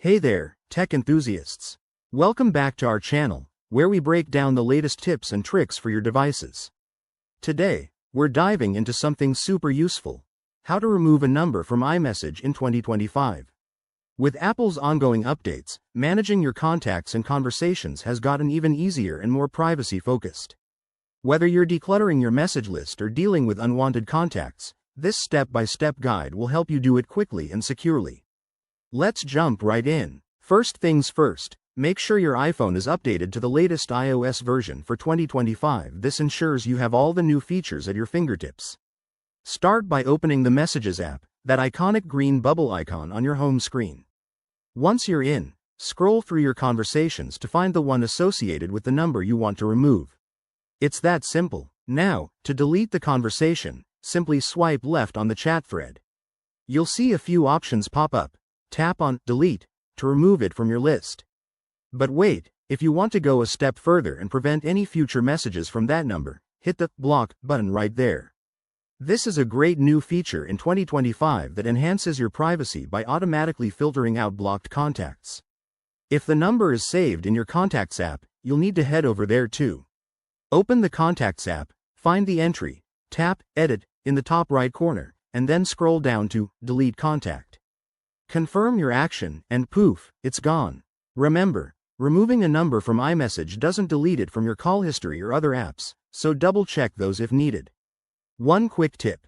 Hey there, tech enthusiasts. Welcome back to our channel, where we break down the latest tips and tricks for your devices. Today, we're diving into something super useful: how to remove a number from iMessage in 2025. With Apple's ongoing updates, managing your contacts and conversations has gotten even easier and more privacy-focused. Whether you're decluttering your message list or dealing with unwanted contacts, this step-by-step guide will help you do it quickly and securely. Let's jump right in. First things first, make sure your iPhone is updated to the latest iOS version for 2025. This ensures you have all the new features at your fingertips. Start by opening the Messages app, that iconic green bubble icon on your home screen. Once you're in, scroll through your conversations to find the one associated with the number you want to remove. It's that simple. Now, to delete the conversation, simply swipe left on the chat thread. You'll see a few options pop up. Tap on Delete to remove it from your list. But wait, if you want to go a step further and prevent any future messages from that number, hit the Block button right there. This is a great new feature in 2025 that enhances your privacy by automatically filtering out blocked contacts. If the number is saved in your Contacts app, you'll need to head over there too. Open the Contacts app, find the entry, tap Edit in the top right corner, and then scroll down to Delete Contact. Confirm your action, and poof, it's gone. Remember, removing a number from iMessage doesn't delete it from your call history or other apps, so double-check those if needed. One quick tip: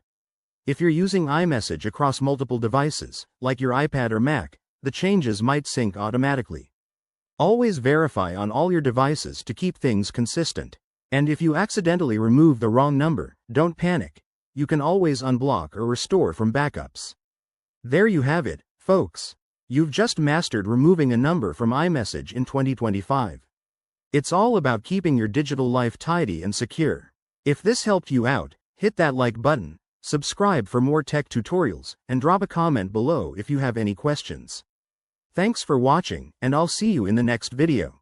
if you're using iMessage across multiple devices, like your iPad or Mac, the changes might sync automatically. Always verify on all your devices to keep things consistent. And if you accidentally remove the wrong number, don't panic. You can always unblock or restore from backups. There you have it, folks. You've just mastered removing a number from iMessage in 2025. It's all about keeping your digital life tidy and secure. If this helped you out, hit that like button, subscribe for more tech tutorials, and drop a comment below if you have any questions. Thanks for watching, and I'll see you in the next video.